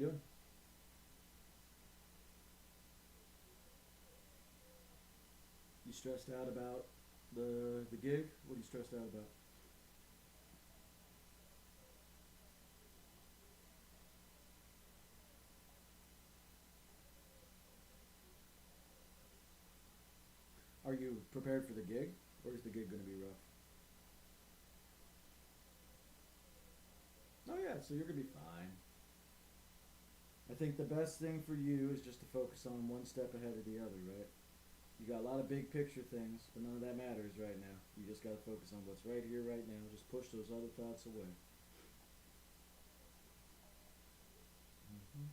doing? You stressed out about the gig? What are you stressed out about? Are you prepared for the gig, or is the gig going to be rough? Oh yeah, so you're going to be fine. I think the best thing for you is just to focus on one step ahead of the other, right? You got a lot of big picture things, but none of that matters right now. You just got to focus on what's right here, right now. Just push those other thoughts away. Hmm.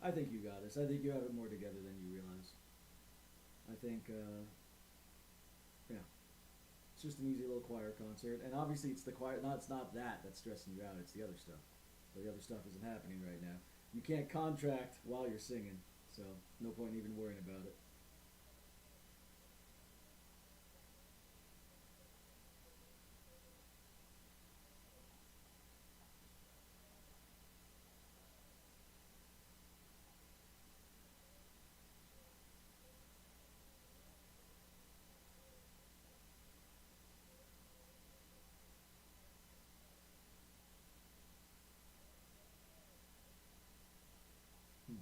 I think you got this. I think you have it more together than you realize. I think, yeah, it's just an easy little choir concert, and obviously it's the choir. Not it's not that that's stressing you out. It's the other stuff. But the other stuff isn't happening right now. You can't contract while you're singing, so no point even worrying about it. Hmm.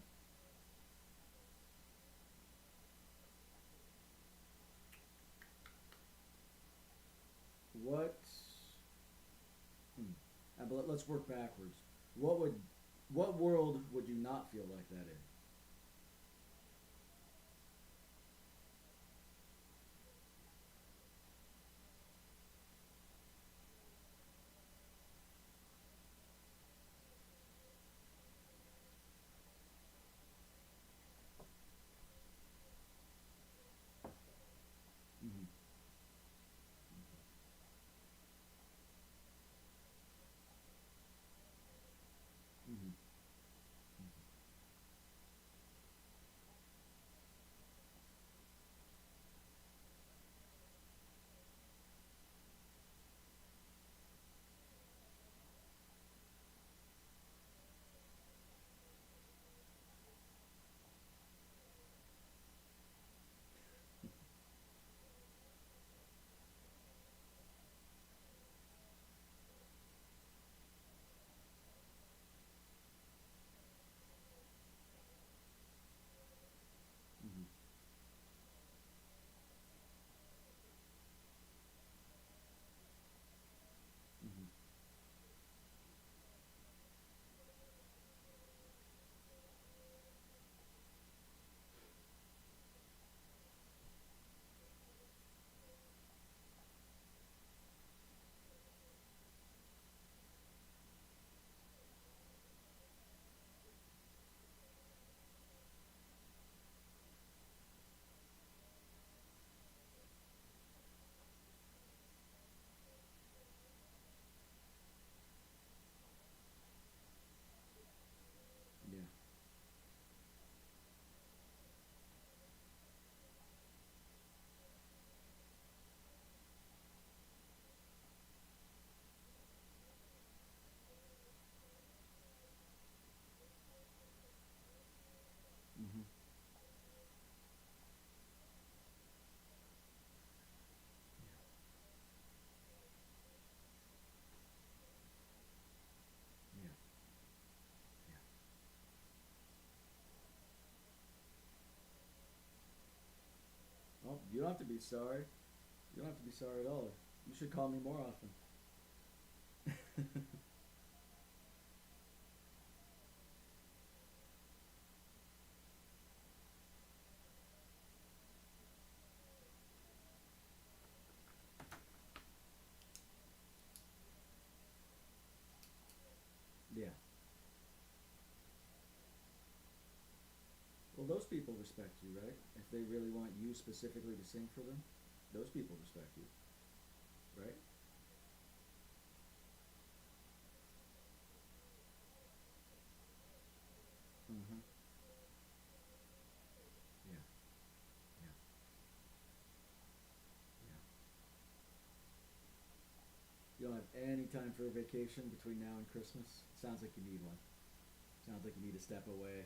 What? Hmm. But let's work backwards. What would, what world would you not feel like that in? Mm-hmm. Mm-hmm. Mm-hmm. Mm-hmm. Yeah. Mm-hmm. Yeah. Yeah. Well, you don't have to be sorry. You don't have to be sorry at all. You should call me more often. Yeah. Well, those people respect you, right? If they really want you specifically to sing for them, those people respect you, right? Mm-hmm. Yeah. Yeah. Yeah. You don't have any time for a vacation between now and Christmas? Sounds like you need one. Sounds like you need to step away.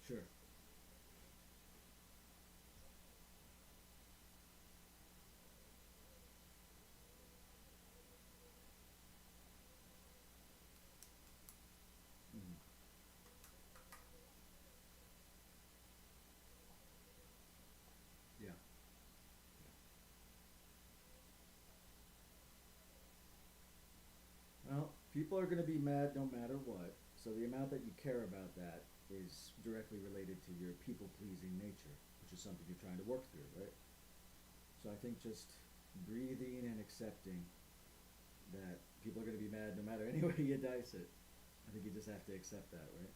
Sure. Hmm. Yeah. Well, people are going to be mad no matter what. So the amount that you care about that is directly related to your people pleasing nature, which is something you're trying to work through, right? So I think just breathing and accepting that people are going to be mad no matter any way you dice it. I think you just have to accept that, right?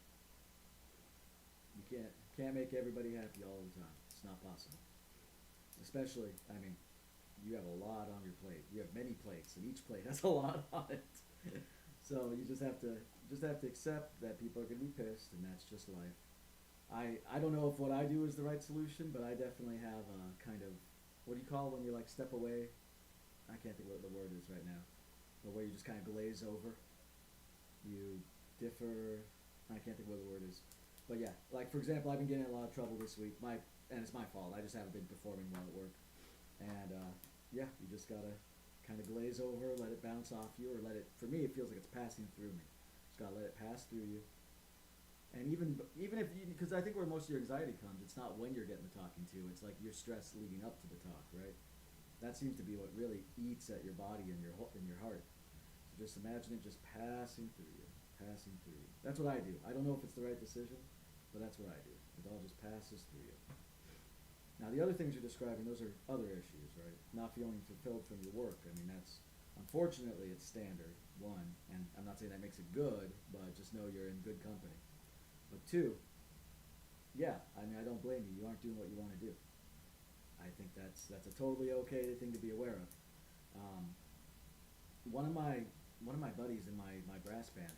You can't make everybody happy all the time. It's not possible. Especially, I mean, you have a lot on your plate. You have many plates, and each plate has a lot on it. So you just have to accept that people are going to be pissed, and that's just life. I don't know if what I do is the right solution, but I definitely have a kind of, what do you call when you like step away? I can't think what the word is right now. The way you just kind of glaze over. You differ. I can't think what the word is. But yeah, like for example, I've been getting in a lot of trouble this week. And it's my fault. I just haven't been performing well at work. And yeah, you just gotta kind of glaze over, let it bounce off you, or let it. For me, it feels like it's passing through me. Just gotta let it pass through you. And even if you, because I think where most of your anxiety comes, it's not when you're getting the talking to. It's like your stress leading up to the talk, right? That seems to be what really eats at your body and your heart. So just imagine it just passing through you, passing through you. That's what I do. I don't know if it's the right decision, but that's what I do. It all just passes through you. Now, the other things you're describing, those are other issues, right? Not feeling fulfilled from your work. I mean, that's, unfortunately, it's standard, one, and I'm not saying that makes it good, but just know you're in good company. But two, yeah, I mean, I don't blame you. You aren't doing what you want to do. I think that's a totally okay thing to be aware of. Um, one of my one of my buddies in my brass band,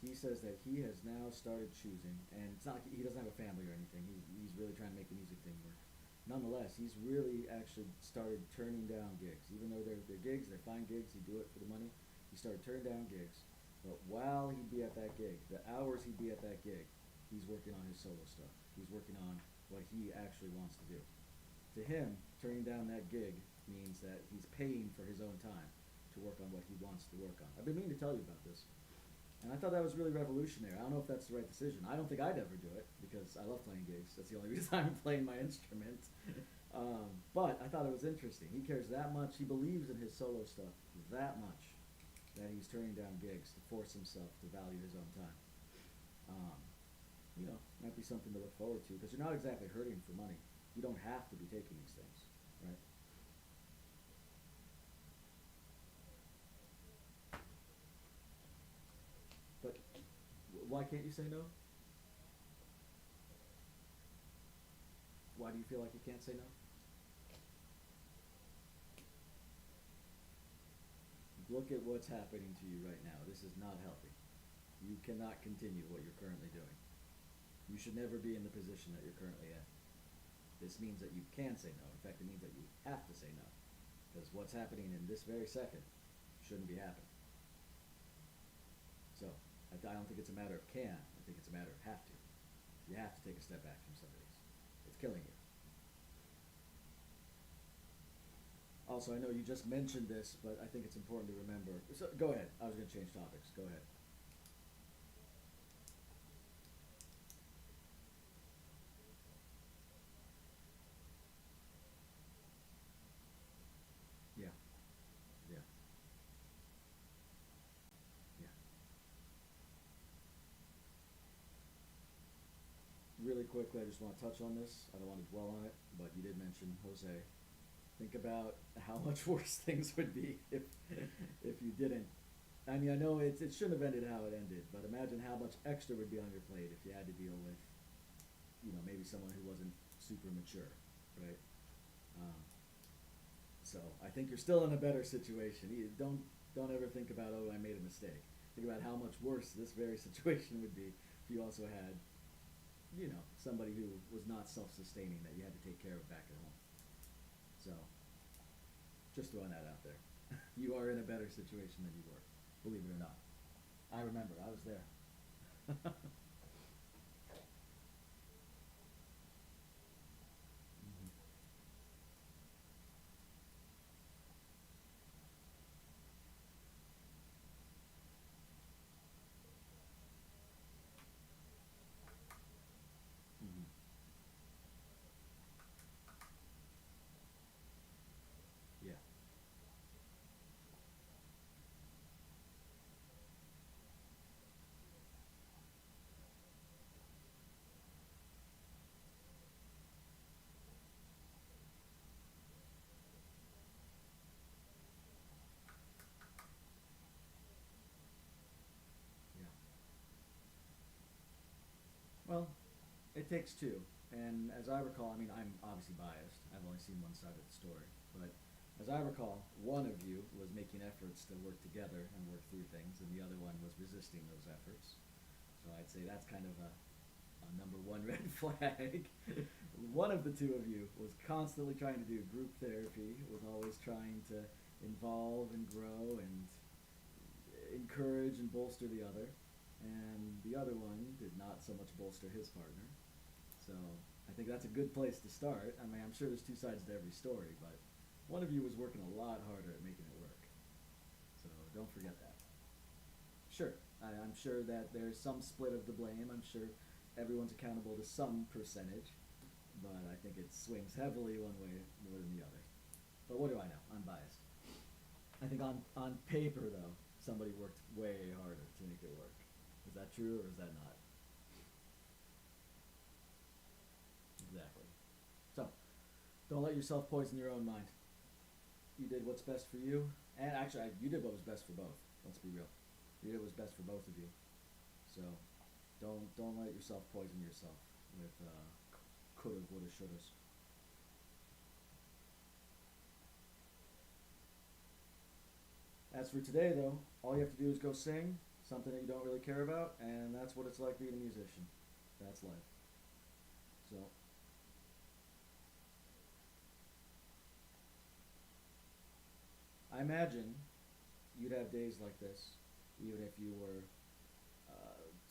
he says that he has now started choosing, and it's not like he doesn't have a family or anything. He's really trying to make the music thing work. Nonetheless, he's really actually started turning down gigs, even though they're gigs, they're fine gigs. He'd do it for the money. He started turning down gigs, but while he'd be at that gig, the hours he'd be at that gig, he's working on his solo stuff. He's working on what he actually wants to do. To him, turning down that gig means that he's paying for his own time to work on what he wants to work on. I've been meaning to tell you about this. And I thought that was really revolutionary. I don't know if that's the right decision. I don't think I'd ever do it because I love playing gigs. That's the only reason I'm playing my instrument. But I thought it was interesting. He cares that much. He believes in his solo stuff that much that he's turning down gigs to force himself to value his own time. Um, might be something to look forward to because you're not exactly hurting for money. You don't have to be taking these things, right? But why can't you say no? Why do you feel like you can't say no? Look at what's happening to you right now. This is not healthy. You cannot continue what you're currently doing. You should never be in the position that you're currently in. This means that you can say no. In fact, it means that you have to say no. Because what's happening in this very second shouldn't be happening. So, I don't think it's a matter of can. I think it's a matter of have to. You have to take a step back from some of these. It's killing you. Also, I know you just mentioned this, but I think it's important to remember. So, go ahead. I was going to change topics. Go ahead. Yeah. Yeah. Yeah. Really quickly, I just want to touch on this. I don't want to dwell on it, but you did mention Jose. Think about how much worse things would be if you didn't. I mean, I know it shouldn't have ended how it ended, but imagine how much extra would be on your plate if you had to deal with, maybe someone who wasn't super mature, right? Um, So I think you're still in a better situation. You don't ever think about, oh, I made a mistake. Think about how much worse this very situation would be if you also had, somebody who was not self-sustaining that you had to take care of back at home. So just throwing that out there. You are in a better situation than you were, believe it or not. I remember, I was there. Mhm. Mhm. Yeah. Yeah. Well, it takes two. And as I recall, I mean, I'm obviously biased. I've only seen one side of the story. But as I recall, one of you was making efforts to work together and work through things, and the other one was resisting those efforts. So I'd say that's kind of a number one red flag. One of the two of you was constantly trying to do group therapy, was always trying to involve and grow and encourage and bolster the other. And the other one did not so much bolster his partner. So I think that's a good place to start. I mean, I'm sure there's two sides to every story, but one of you was working a lot harder at making it work. So don't forget that. Sure, I'm sure that there's some split of the blame. I'm sure everyone's accountable to some percentage, but I think it swings heavily one way more than the other. But what do I know? I'm biased. I think on paper though, somebody worked way harder to make it work. Is that true or is that not? Exactly. So don't let yourself poison your own mind. You did what's best for you, and actually, you did what was best for both. Let's be real. You did what's best for both of you. So don't let yourself poison yourself with coulda, woulda, shouldas. As for today, though, all you have to do is go sing something that you don't really care about, and that's what it's like being a musician. That's life. So I imagine you'd have days like this, even if you were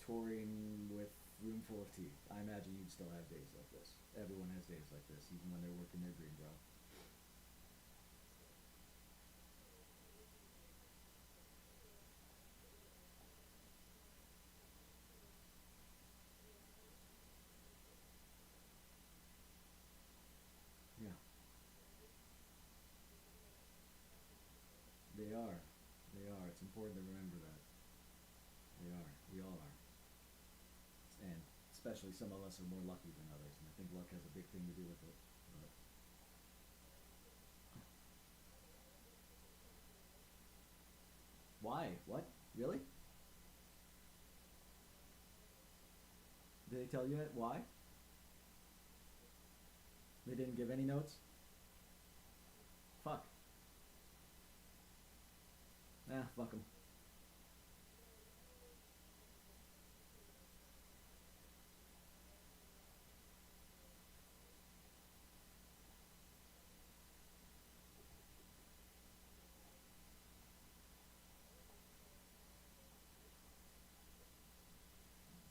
touring with Room Full of Teeth. I imagine you'd still have days like this. Everyone has days like this, even when they're working their dream job. Yeah, they are. They are. It's important to remember that. They are. We all are. And especially some of us are more lucky than others, and I think luck has a big thing to do with it. But why? What? Really? Did they tell you it? Why? They didn't give any notes? Fuck. Ah, fuck them.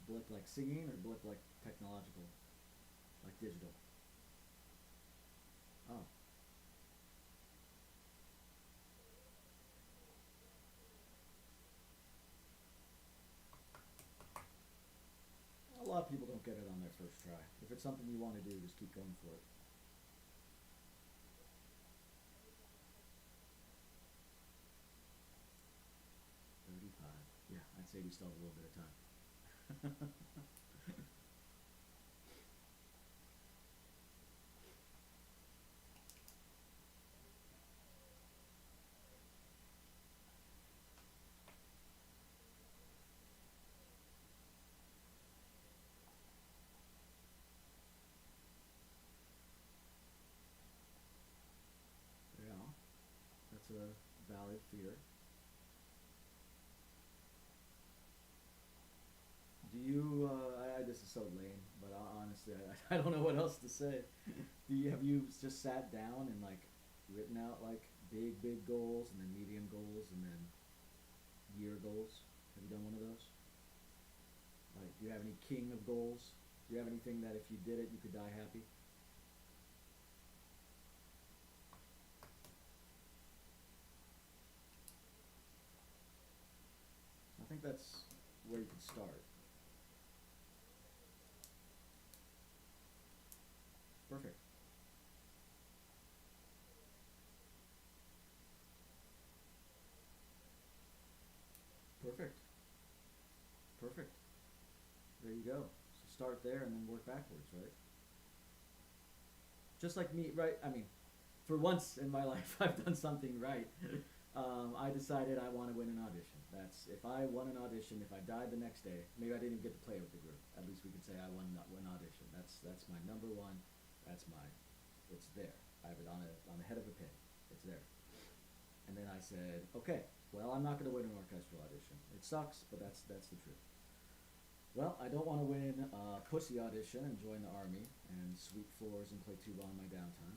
Blip like singing or blip like technological? Like digital? Oh. A lot of people don't get it on their first try. If it's something you want to do, just keep going for it. 35. Yeah, I'd say we still have a little bit of time. Yeah. so lame, but honestly, I don't know what else to say. Have you just sat down and like written out like big goals and then medium goals and then year goals? Have you done one of those? Like, do you have any king of goals? Do you have anything that if you did it, you could die happy? I think that's where you could start. Perfect. Perfect. Perfect. There you go. So start there and then work backwards, right? Just like me, right? I mean, for once in my life, I've done something right. I decided I want to win an audition. That's if I won an audition. If I died the next day, maybe I didn't even get to play with the group. At least we could say I won one audition. That's my number one. That's my. It's there. I have it on the head of a pin. It's there. And then I said, okay, well, I'm not going to win an orchestral audition. It sucks, but that's the truth. Well, I don't want to win a pussy audition and join the army and sweep floors and play tuba on my downtime.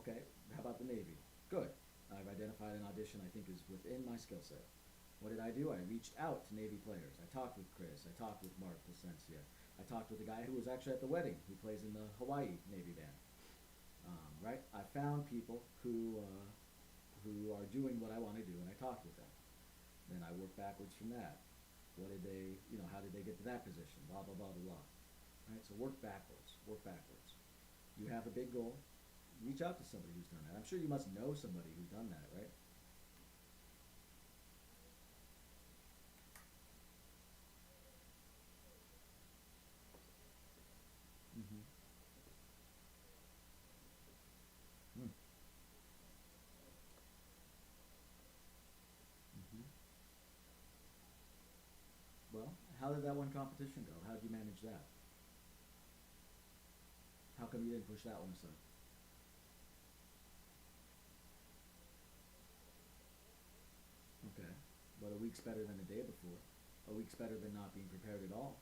Okay, how about the Navy? Good. I've identified an audition I think is within my skill set. What did I do? I reached out to Navy players. I talked with Chris. I talked with Mark Placencia. I talked with the guy who was actually at the wedding, who plays in the Hawaii Navy band. Right? I found people who are doing what I want to do, and I talked with them. Then I work backwards from that. What did they, how did they get to that position? Blah, blah, blah, blah, blah. Right? So work backwards. Work backwards. You have a big goal. Reach out to somebody who's done that. I'm sure you must know somebody who's done that, right? Mm-hmm. Mm. Mm-hmm. Well, how did that one competition go? How did you manage that? How come you didn't push that one aside? Okay. But a week's better than a day before. A week's better than not being prepared at all.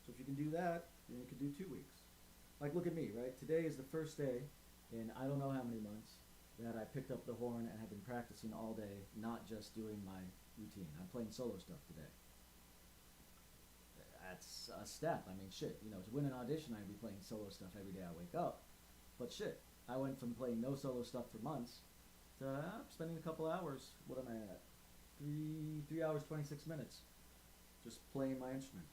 So if you can do that, then you can do 2 weeks. Like, look at me, right? Today is the first day in I don't know how many months that I picked up the horn and have been practicing all day, not just doing my routine. I'm playing solo stuff today. That's a step. I mean, shit, to win an audition, I'd be playing solo stuff every day I wake up. But shit, I went from playing no solo stuff for months to spending a couple hours. What am I at? 3 hours 26 minutes just playing my instrument.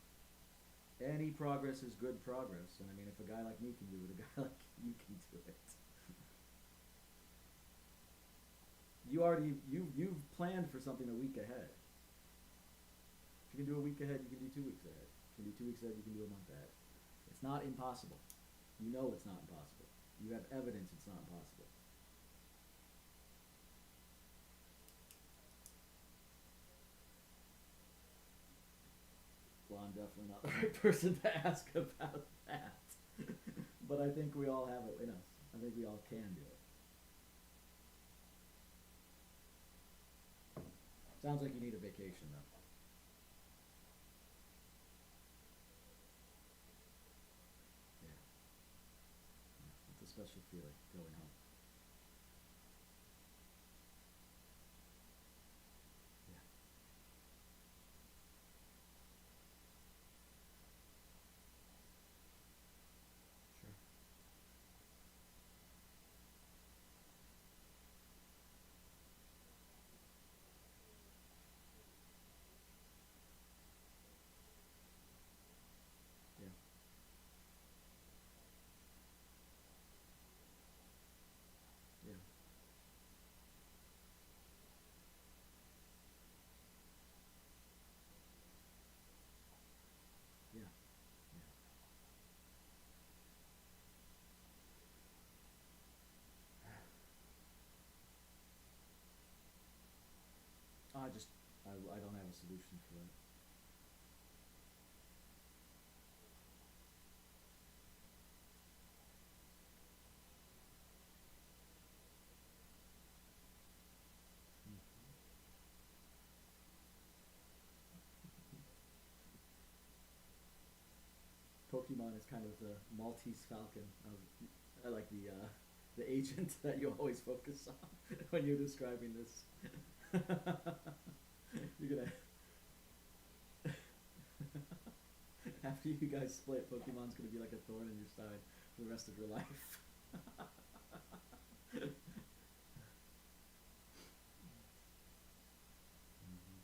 Any progress is good progress, and I mean, if a guy like me can do it, a guy like you can do it. You've planned for something a week ahead. If you can do a week ahead, you can do 2 weeks ahead. If you can do 2 weeks ahead, you can do a month ahead. It's not impossible. You know it's not impossible. You have evidence it's not impossible. Well, I'm definitely not the right person to ask about that. But I think we all have it in us. I think we all can do it. Sounds like you need a vacation, though. Yeah, it's a special feeling going home. Yeah, sure. Yeah, yeah, yeah, yeah. I just, I don't have a solution for that. Mm. Pokemon is kind of the Maltese Falcon. I like the agent that you always focus on when you're describing this. You're gonna after you guys split, Pokemon's gonna be like a thorn in your side for the rest of your life. Mhm.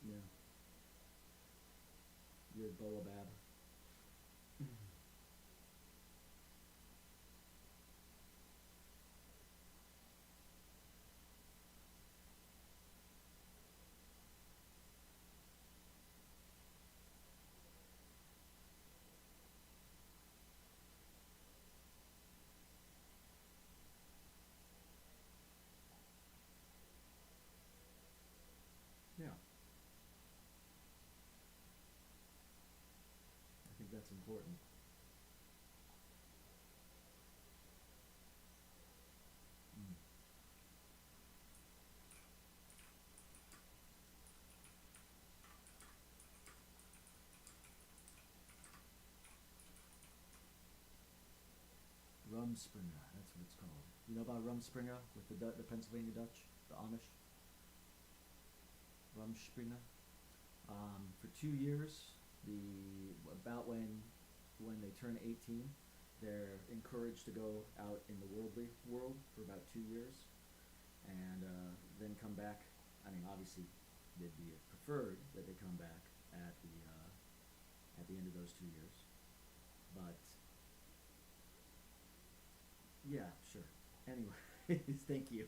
Yeah, you're Bolabab. Yeah, I think that's important. Mm. Rumspringer, that's what it's called. You know about Rumspringer with the Pennsylvania Dutch, the Amish? Rumspringer. For 2 years, about when they turn 18, they're encouraged to go out in the worldly world for about 2 years, and then come back. I mean, obviously, it'd be preferred that they come back at the end of those 2 years. But yeah, sure. Anyways, thank you.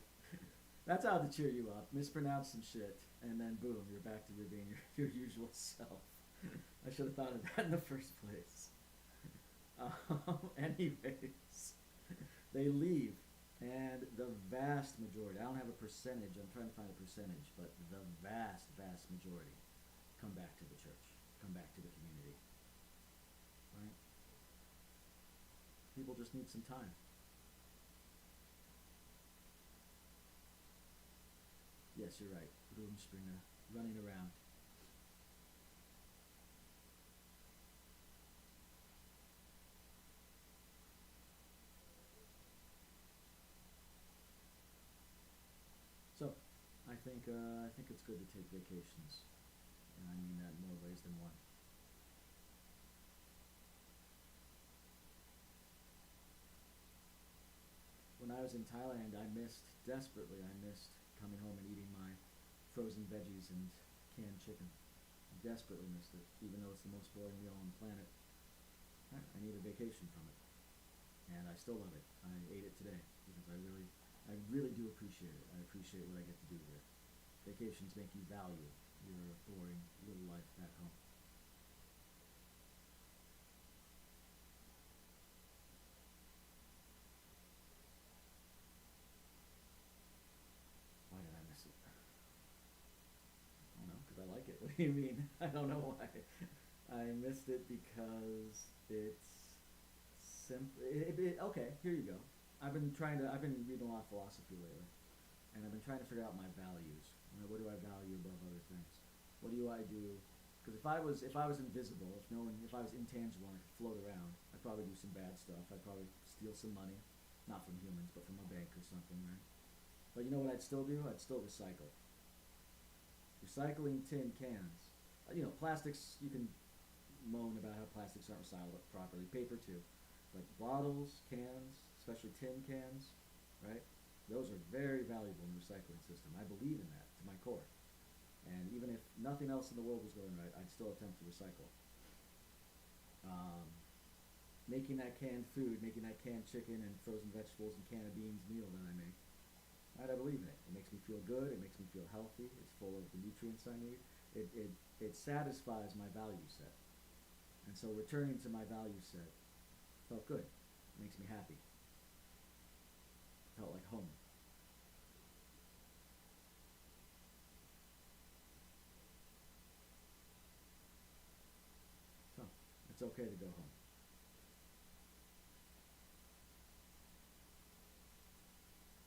That's how to cheer you up. Mispronounce some shit, and then boom, you're back to being your usual self. I should have thought of that in the first place. Anyways, they leave, and the vast majority, I don't have a percentage, I'm trying to find a percentage, but the vast majority come back to the church, come back to the community, right? People just need some time. Yes, you're right. Rumspringer, running around. So, I think it's good to take vacations, and I mean that in more ways than one. When I was in Thailand, I missed desperately. I missed coming home and eating my frozen veggies and canned chicken. Desperately missed it, even though it's the most boring meal on the planet. I need a vacation from it, and I still love it. I ate it today because I really do appreciate it. I appreciate what I get to do here. Vacations make you value your boring little life back home. Why did I miss it? I don't know, because I like it. What do you mean? I don't know why. I missed it because it's simple. Okay, here you go. I've been reading a lot of philosophy lately, and I've been trying to figure out my values. You know, what do I value above other things? What do I do? Because if I was invisible, if no one, if I was intangible and I could float around, I'd probably do some bad stuff. I'd probably steal some money, not from humans, but from a bank or something, right? But you know what I'd still do? I'd still recycle. Recycling tin cans. You know, plastics. You can moan about how plastics aren't recycled properly. Paper too, but bottles, cans, especially tin cans, right? Those are very valuable in the recycling system. I believe in that to my core. And even if nothing else in the world was going right, I'd still attempt to recycle. Um, Making that canned food, making that canned chicken and frozen vegetables and can of beans meal that I make, right? I believe in it. It makes me feel good. It makes me feel healthy. It's full of the nutrients I need. It satisfies my value set. And so returning to my value set felt good. It makes me happy. Felt like home. So it's okay to go home.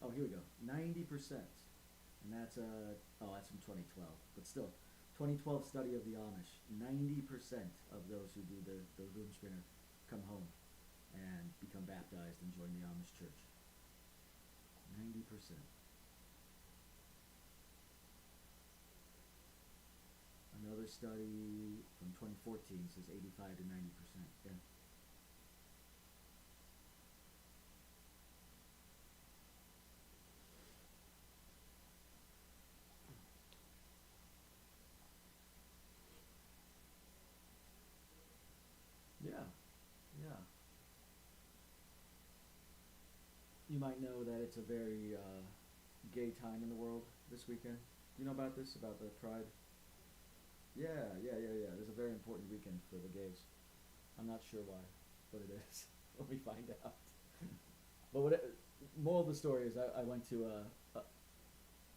Oh, here we go. 90%. And that's that's from 2012, but still, 2012 study of the Amish. 90% of those who do the Rumspringa come home and become baptized and join the Amish church. 90%. Another study from 2014 says 85 to 90%. Yeah. Yeah. Yeah. You might know that it's a very gay time in the world this weekend. Do you know about this? About the Pride? Yeah, yeah. There's a very important weekend for the gays. I'm not sure why, but it is. Let me find out. But what? Moral of the story is, I went to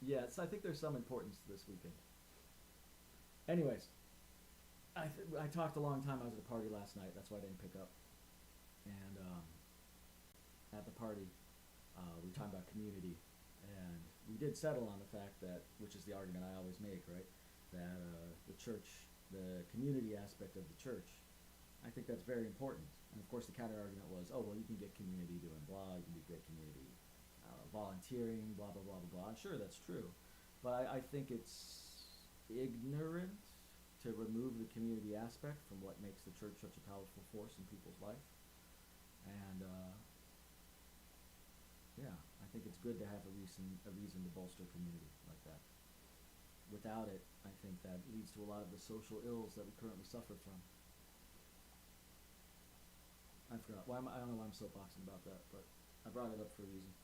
yes, I think there's some importance to this weekend. Anyways, I talked a long time. I was at a party last night. That's why I didn't pick up. And at the party, we were talking about community, and we did settle on the fact that, which is the argument I always make, right? That the church, the community aspect of the church, I think that's very important. And of course, the counter argument was, oh well, you can get community doing blah, you can get community volunteering, blah blah blah blah blah. And sure, that's true, but I think it's ignorant to remove the community aspect from what makes the church such a powerful force in people's life. And yeah, I think it's good to have a reason to bolster community like that. Without it, I think that leads to a lot of the social ills that we currently suffer from. I forgot. I don't know why I'm soapboxing about that, but I brought it up for a reason.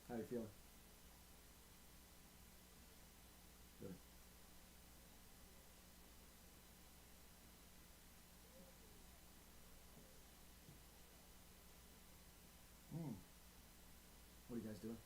How are you feeling? Good. Mm. What are you guys doing?